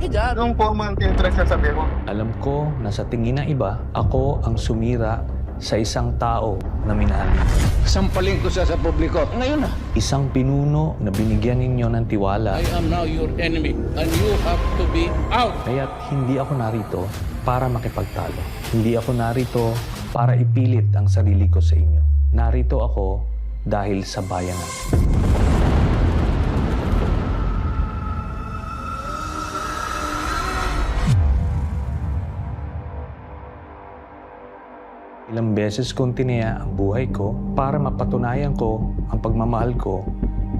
dyan. Anong formal interest sa sabi mo? Alam ko na sa tingin ng iba, ako ang sumira sa isang tao na minahal niyo. Sampaling ko siya sa publiko. Ngayon na, Isang pinuno na binigyan ninyo ng tiwala. I am now your enemy and you have to be out. Kaya't hindi ako narito para makipagtalo. Hindi ako narito para ipilit ang sarili ko sa inyo. Narito ako dahil sa bayanan. Ilang beses kong tinaya ang buhay ko para mapatunayan ko ang pagmamahal ko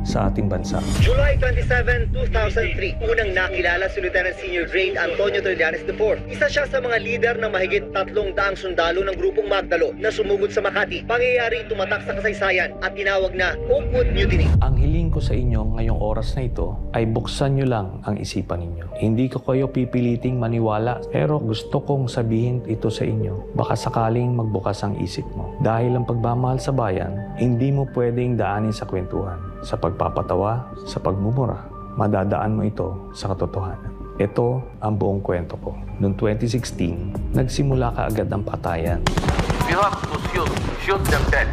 sa ating bansa. July 27, 2003, unang nakilala si Lieutenant Senior Grade Antonio Trillanes IV. Isa siya sa mga lider ng mahigit 300 sundalo ng grupong Magdalo na sumugod sa Makati. Pangyayari tumatak sa kasaysayan at tinawag na Oakwood Mutiny. Ang hiling ko sa inyo ngayong oras na ito ay buksan nyo lang ang isipan ninyo. Hindi ko kayo pipiliting maniwala, pero gusto kong sabihin ito sa inyo. Baka sakaling magbukas ang isip mo. Dahil ang pagmamahal sa bayan, hindi mo pwedeng daanin sa kwentuhan, sa pagpapatawa, sa pagmumura. Madadaan mo ito sa katotohanan. Ito ang buong kwento ko. Noong 2016, nagsimula kaagad ang patayan. You have to shoot them dead.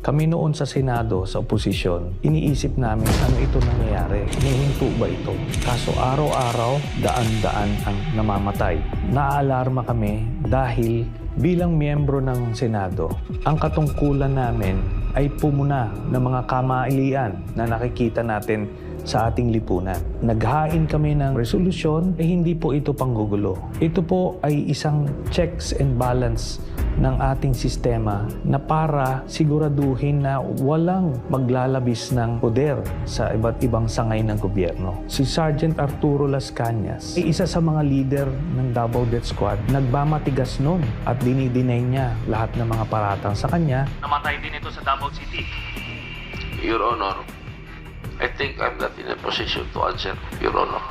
Kami noon sa Senado, sa oposisyon, iniisip namin ano ito nangyayari. Hinihinto ba ito? Kaso araw-araw, daan-daan ang namamatay. Naaalarma kami dahil bilang miyembro ng Senado, ang katungkulan namin ay pumuna ng mga kamailian na nakikita natin sa ating lipunan. Naghain kami ng resolusyon, hindi po ito panggugulo. Ito po ay isang checks and balance ng ating sistema na para siguraduhin na walang maglalabis ng poder sa iba't ibang sangay ng gobyerno. Si Sergeant Arturo Las Cañas ay isa sa mga leader ng Davao Death Squad. Nagmamatigas nun at dinidinay niya lahat ng mga paratang sa kanya. Namatay din ito sa Davao City. Your Honor, I think I'm not in a position to answer, Your Honor.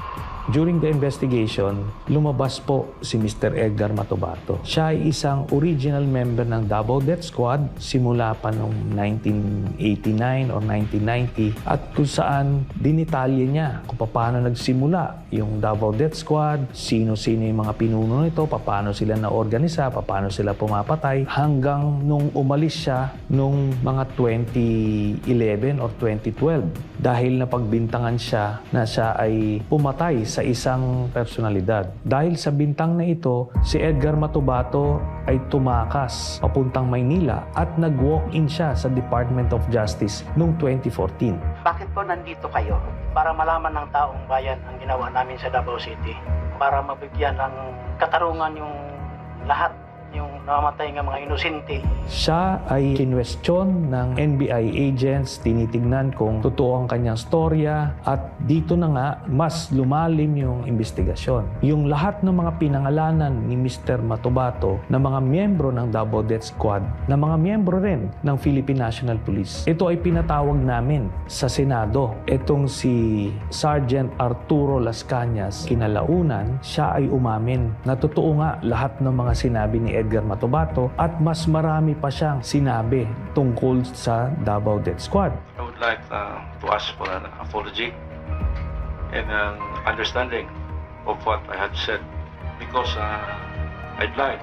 During the investigation, lumabas po si Mr. Edgar Matubato. Siya ay isang original member ng Davao Death Squad simula pa noong 1989 or 1990 at kung saan dinitalye niya kung paano nagsimula yung Davao Death Squad, sino-sino yung mga pinuno nito, paano sila na-organisa, paano sila pumapatay, hanggang nung umalis siya nung mga 2011 or 2012 dahil napagbintangan siya na siya ay pumatay sa isang personalidad. Dahil sa bintang na ito, si Edgar Matubato ay tumakas papuntang Maynila at nag-walk-in siya sa Department of Justice noong 2014. Bakit po nandito kayo? Para malaman ng taong bayan ang ginawa namin sa Davao City. Para mabigyan ng katarungan yung lahat, yung namamatay ng mga inosente. Siya ay kinwestiyon ng NBI agents, tinitingnan kung totoo ang kanyang storya at dito na nga mas lumalim yung investigasyon. Yung lahat ng mga pinangalanan ni Mr. Matubato na mga miyembro ng Davao Death Squad, na mga miyembro rin ng Philippine National Police, ito ay pinatawag namin sa Senado. Itong si Sergeant Arturo Las Cañas, kinalaunan, siya ay umamin na totoo nga lahat ng mga sinabi ni Edgar Matubato at mas marami pa siyang sinabi tungkol sa Davao Death Squad. I would like to ask for an apology and an understanding of what I had said because I'd like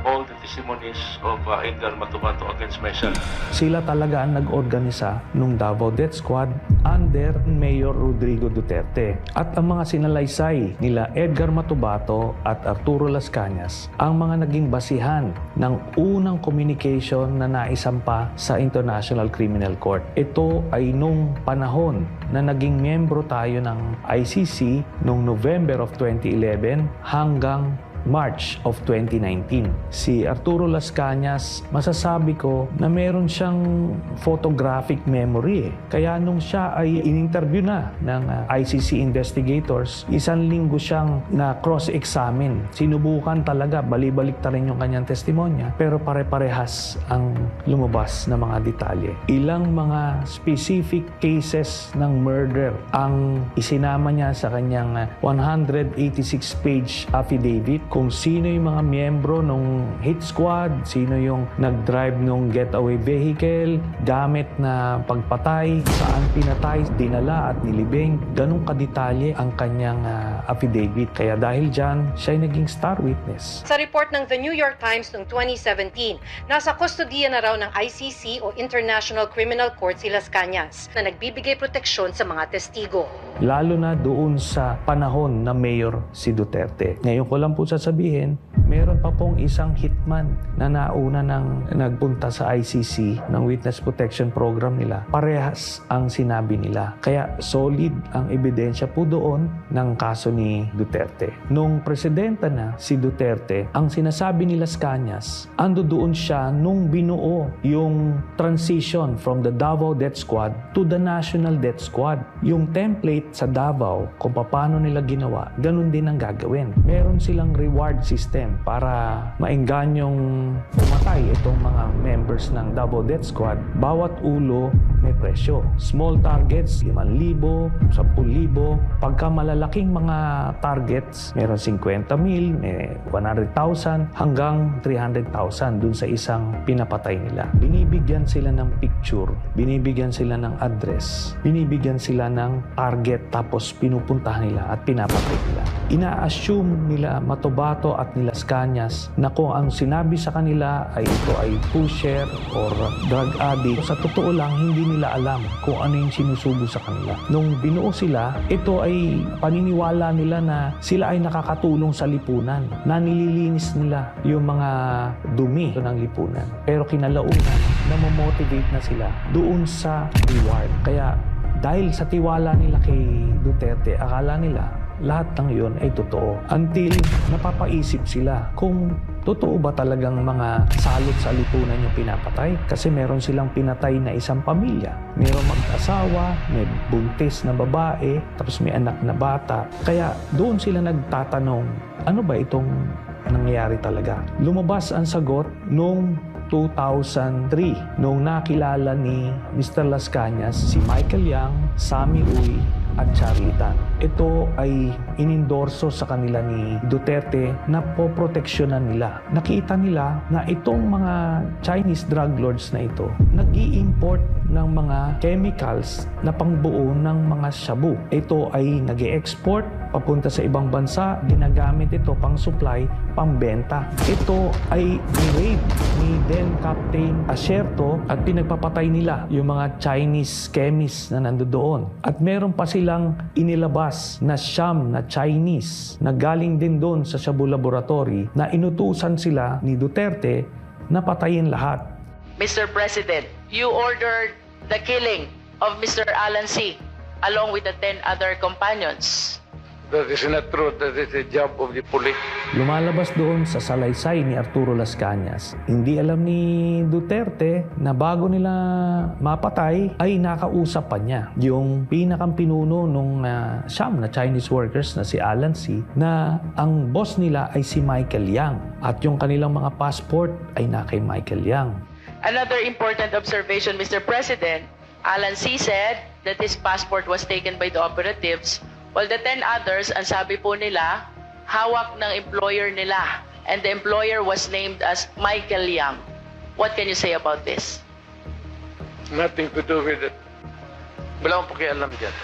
all the testimonies of Edgar Matubato against myself. Sila talaga ang nag-organisa nung Davao Death Squad under Mayor Rodrigo Duterte. At ang mga sinalaysay nila Edgar Matubato at Arturo Las Cañas ang mga naging basihan ng unang communication na naisampa sa International Criminal Court. Ito ay nung panahon na naging miyembro tayo ng ICC noong November of 2011 hanggang March of 2019. Si Arturo Las Cañas, masasabi ko na meron siyang photographic memory. Kaya nung siya ay in-interview na ng ICC investigators, isang linggo siyang na cross-examine. Sinubukan talaga, balibalik ta rin yung kanyang testimonya, pero pare-parehas ang lumabas na mga detalye. Ilang mga specific cases ng murder ang isinama niya sa kanyang 186-page affidavit kung sino yung mga miyembro ng hit squad, sino yung nag-drive ng getaway vehicle, gamit na pagpatay, saan pinatay, dinala at nilibing. Ganun kadetalye ang kanyang affidavit. Kaya dahil dyan, siya ay naging star witness. Sa report ng The New York Times noong 2017, nasa kustodiya na raw ng ICC o International Criminal Court si Las Cañas na nagbibigay proteksyon sa mga testigo. Lalo na doon sa panahon na mayor si Duterte. Ngayon ko lang po sasabihin, meron pa pong isang hitman na nauna nang nagpunta sa ICC ng Witness Protection Program nila. Parehas ang sinabi nila. Kaya solid ang ebidensya po doon ng kaso ni Duterte. Nung presidenta na si Duterte, ang sinasabi ni Las Cañas, ando doon siya nung binuo yung transition from the Davao Death Squad to the National Death Squad. Yung template sa Davao, kung paano nila ginawa, ganun din ang gagawin. Meron silang reward system para maenganyong pumatay itong mga members ng Davao Death Squad. Bawat ulo may presyo. Small targets, 5,000, 10,000. Pagka malalaking mga targets, meron 50,000, may 100,000 hanggang 300,000 dun sa isang pinapatay nila. Binibigyan sila ng picture, binibigyan sila ng address, binibigyan sila ng target, tapos pinupuntahan nila at pinapatay nila. Ina-assume nila Matubato at ni Las Cañas na kung ang sinabi sa kanila ay ito ay pusher or drug addict. Sa totoo lang, hindi nila alam kung ano yung sinusubo sa kanila. Nung binuo sila, ito ay paniniwala nila na sila ay nakakatulong sa lipunan, na nililinis nila yung mga dumi ng lipunan. Pero kinalaunan, namomotivate na sila doon sa reward. Kaya dahil sa tiwala nila kay Duterte, akala nila lahat ng yun ay totoo. Until napapaisip sila kung totoo ba talagang mga salot sa lipunan yung pinapatay? Kasi meron silang pinatay na isang pamilya. Meron mag-asawa, may buntis na babae, tapos may anak na bata. Kaya doon sila nagtatanong, ano ba itong nangyayari talaga? Lumabas ang sagot noong 2003, noong nakilala ni Mr. Las Cañas si Michael Yang, Sammy Uy, at Charlie Tan. Ito ay inendorso sa kanila ni Duterte na poproteksyonan nila. Nakita nila na itong mga Chinese drug lords na ito nag-i-import ng mga chemicals na pangbuo ng mga shabu. Ito ay nag-i-export papunta sa ibang bansa, ginagamit ito pang supply, pang benta. Ito ay ni-raid ni then Captain Asierto at pinagpapatay nila yung mga Chinese chemists na nandoon. At meron pa silang inilabas na siyam na Chinese na galing din doon sa Shabu Laboratory na inutusan sila ni Duterte na patayin lahat. Mr. President, you ordered the killing of Mr. Alan C. along with the 10 other companions. That is not true. That is the job of the police. Lumalabas doon sa salaysay ni Arturo Las Cañas. Hindi alam ni Duterte na bago nila mapatay ay nakausap pa niya yung pinakang pinuno nung siyam na Chinese workers na si Alan C. na ang boss nila ay si Michael Yang at yung kanilang mga passport ay na kay Michael Yang. Another important observation, Mr. President, Alan C. said that his passport was taken by the operatives, while the 10 others, ang sabi po nila, hawak ng employer nila. And the employer was named as Michael Yang. What can you say about this? Nothing to do with it. Wala akong pakialam dyan.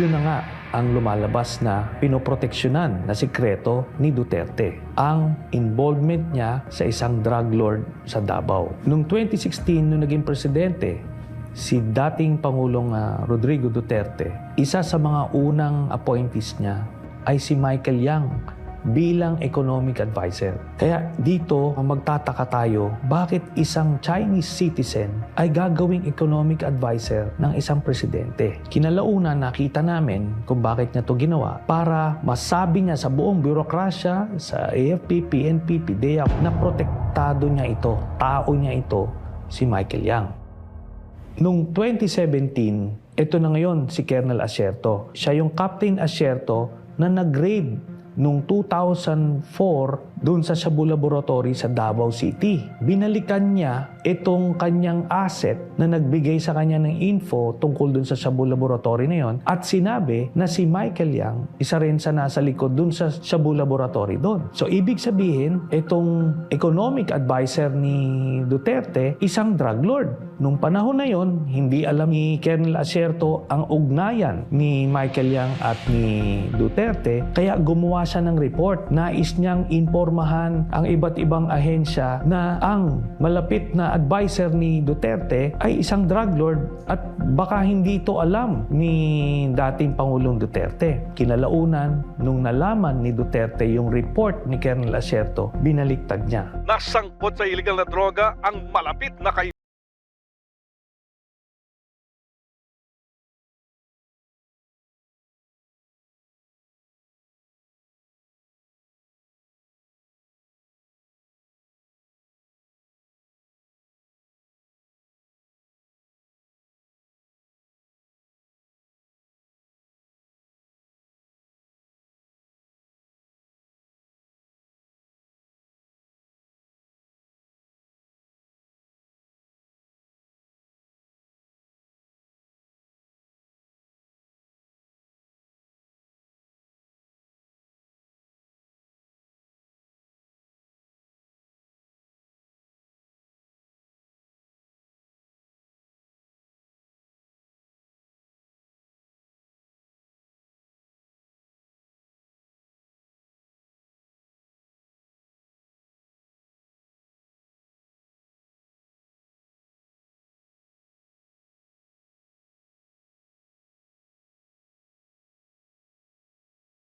Yun na nga ang lumalabas na pinoproteksyonan na sikreto ni Duterte. Ang involvement niya sa isang drug lord sa Davao. Noong 2016, nung naging presidente, si dating Pangulong Rodrigo Duterte, isa sa mga unang appointees niya ay si Michael Yang bilang economic advisor. Kaya dito, magtataka tayo, bakit isang Chinese citizen ay gagawing economic advisor ng isang presidente? Kinalaunan, nakita namin kung bakit niya ito ginawa para masabi niya sa buong bürokrasya, sa AFP, PNP, PDEA, na protektado niya ito, tao niya ito, si Michael Yang. Noong 2017, ito na ngayon si Colonel Asierto. Siya yung Captain Asierto na nag-raid noong 2004 doon sa Shabu Laboratory sa Davao City. Binalikan niya itong kanyang asset na nagbigay sa kanya ng info tungkol doon sa Shabu Laboratory na yon at sinabi na si Michael Yang isa rin sa nasa likod doon sa Shabu Laboratory doon. So ibig sabihin, itong economic advisor ni Duterte, isang drug lord. Nung panahon na yon, hindi alam ni Colonel Asierto ang ugnayan ni Michael Yang at ni Duterte, kaya gumawa siya ng report. Nais niyang impormahan ang iba't ibang ahensya na ang malapit na advisor ni Duterte ay isang drug lord at baka hindi ito alam ni dating Pangulong Duterte. Kinalaunan, nung nalaman ni Duterte yung report ni Colonel Asierto, binaliktad niya. Nasangkot sa illegal na droga ang malapit na kay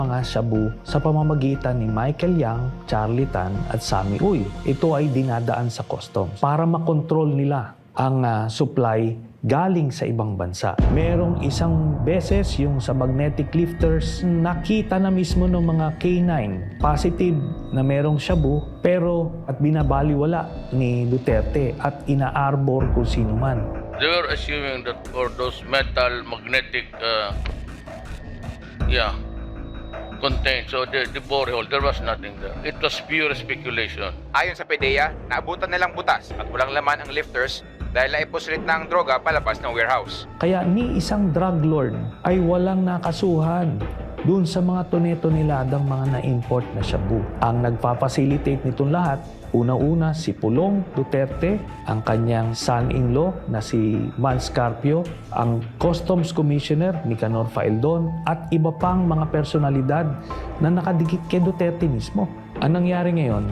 mga shabu sa pamamagitan ni Michael Yang, Charlie Tan at Sammy Uy. Ito ay dinadaan sa customs para makontrol nila ang supply galing sa ibang bansa. Merong isang beses yung sa magnetic lifters, nakita na mismo ng mga K9 positive na merong shabu pero at binabaliwala ni Duterte at ina-arbor kung sino man. They were assuming that for those metal magnetic contained. So the borehole, there was nothing there. It was pure speculation. Ayon sa PDEA, naabutan nilang butas at walang laman ang lifters dahil naiposlit na ang droga palabas ng warehouse. Kaya ni isang drug lord ay walang nakasuhan dun sa mga tone-toneladang mga na-import na shabu. Ang nagpa-facilitate nitong lahat, una-una si Pulong Duterte, ang kanyang son-in-law na si Mans Carpio, ang Customs Commissioner Nicanor Faeldon, at iba pang mga personalidad na nakadikit kay Duterte mismo. Ang nangyari ngayon,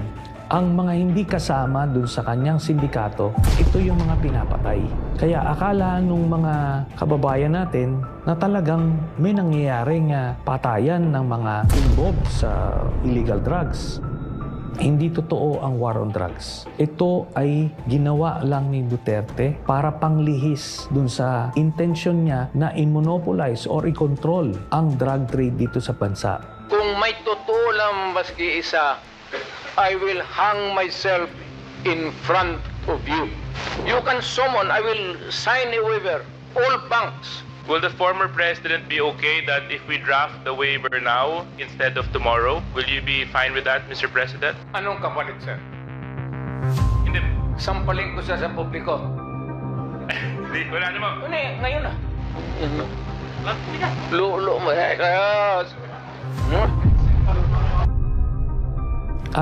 ang mga hindi kasama dun sa kanyang sindikato, ito yung mga pinapatay. Kaya akala nung mga kababayan natin na talagang may nangyayaring patayan ng mga involved sa illegal drugs. Hindi totoo ang war on drugs. Ito ay ginawa lang ni Duterte para panglihis dun sa intention niya na i-monopolize or i-control ang drug trade dito sa bansa. Kung may totoo lang maski isa, I will hang myself in front of you. You can summon, I will sign a waiver, all banks. Will the former president be okay that if we draft the waiver now instead of tomorrow? Will you be fine with that, Mr. President? Anong kapalit, sir? Hindi. Sampaling ko siya sa publiko. Hindi, wala naman. Ngayon na. Hindi ka. Lulo mo.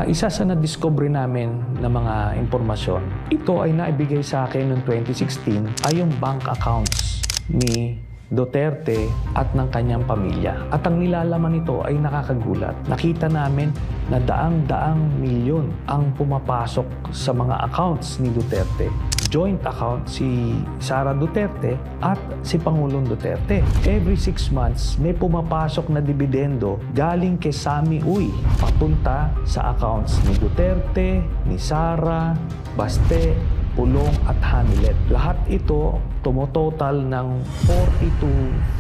Isa sa na-discover namin na mga impormasyon, ito ay naibigay sa akin noong 2016 ay yung bank accounts ni Duterte at ng kanyang pamilya. At ang nilalaman nito ay nakakagulat. Nakita namin na daang-daang milyon ang pumapasok sa mga accounts ni Duterte. Joint account si Sara Duterte at si Pangulong Duterte. Every 6 months, may pumapasok na dividendo galing kay Sammy Uy papunta sa accounts ni Duterte, ni Sara, Baste, Pulong at Hanilet. Lahat ito tumototal ng 40 to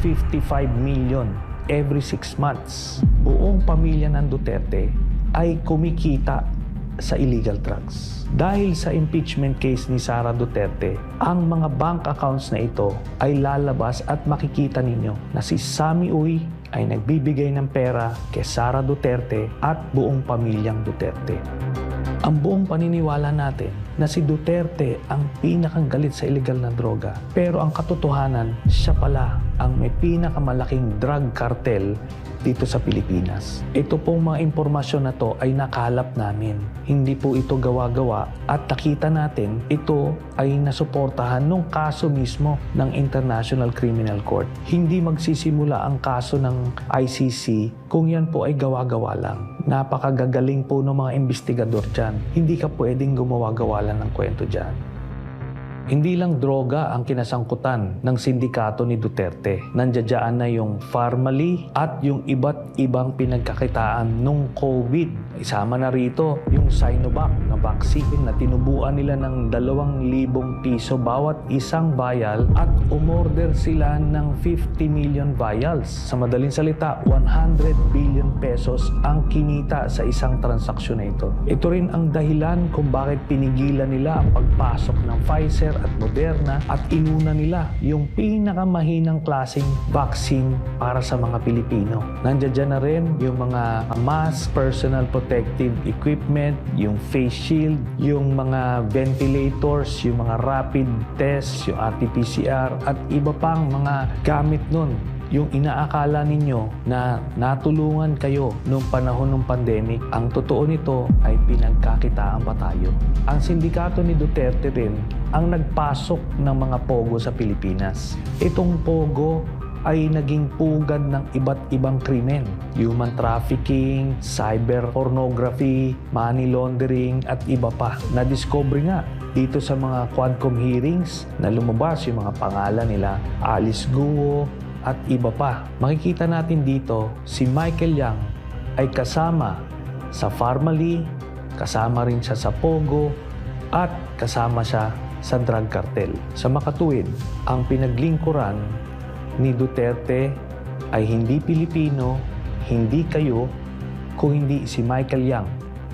55 million every 6 months. Buong pamilya ng Duterte ay kumikita sa illegal drugs. Dahil sa impeachment case ni Sara Duterte, ang mga bank accounts na ito ay lalabas at makikita ninyo na si Sammy Uy ay nagbibigay ng pera kay Sara Duterte at buong pamilyang Duterte. Ang buong paniniwala natin na si Duterte ang pinakang galit sa illegal na droga. Pero ang katotohanan, siya pala ang may pinakamalaking drug cartel dito sa Pilipinas. Ito pong mga impormasyon na to ay nakalap namin. Hindi po ito gawa-gawa at nakita natin ito ay nasuportahan nung kaso mismo ng International Criminal Court. Hindi magsisimula ang kaso ng ICC kung yan po ay gawa-gawa lang. Napakagagaling po ng mga investigador dyan. Hindi ka pwedeng gumawa-gawa lang ng kwento dyan. Hindi lang droga ang kinasangkutan ng sindikato ni Duterte. Nandiyan na yung Pharmally at yung iba't ibang pinagkakitaan nung COVID. Isama na rito yung Sinovac na vaccine na tinubuan nila ng 2,000 piso bawat isang vial at umorder sila ng 50 million vials. Sa madaling salita, 100 billion pesos ang kinita sa isang transaksyon na ito. Ito rin ang dahilan kung bakit pinigilan nila ang pagpasok ng Pfizer at Moderna at inuna nila yung pinakamahinang klaseng vaccine para sa mga Pilipino. Nandiyan na rin yung mga mask, personal protective equipment, yung face shield, yung mga ventilators, yung mga rapid tests, yung RT-PCR at iba pang mga gamit nun. Yung inaakala ninyo na natulungan kayo noong panahon ng pandemic, ang totoo nito ay pinagkakitaan pa tayo. Ang sindikato ni Duterte rin ang nagpasok ng mga pogo sa Pilipinas. Itong pogo ay naging pugad ng iba't ibang krimen. Human trafficking, cyber pornography, money laundering at iba pa. Na-discover nga dito sa mga Quadcom hearings na lumabas yung mga pangalan nila Alice Guo, at iba pa. Makikita natin dito, si Michael Yang ay kasama sa Pharmally, kasama rin siya sa Pogo, at kasama siya sa drug cartel. Sa makatuwid, ang pinaglingkuran ni Duterte ay hindi Pilipino, hindi kayo, kung hindi si Michael Yang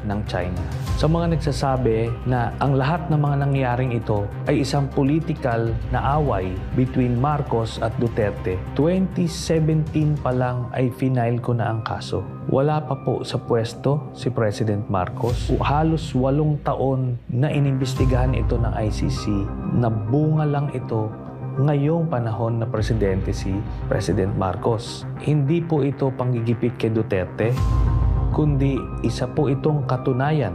ng China. Sa mga nagsasabi na ang lahat ng mga nangyaring ito ay isang political na away between Marcos at Duterte, 2017 pa lang ay final ko na ang kaso. Wala pa po sa pwesto si President Marcos. Halos 8 taon na inimbestigahan ito ng ICC, na bunga lang ito ngayong panahon na presidente si President Marcos. Hindi po ito panggigipit kay Duterte, kundi isa po itong katunayan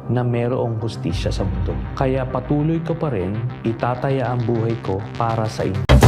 na mayroong hustisya sa mundo. Kaya patuloy ko pa rin itataya ang buhay ko para sa inyo.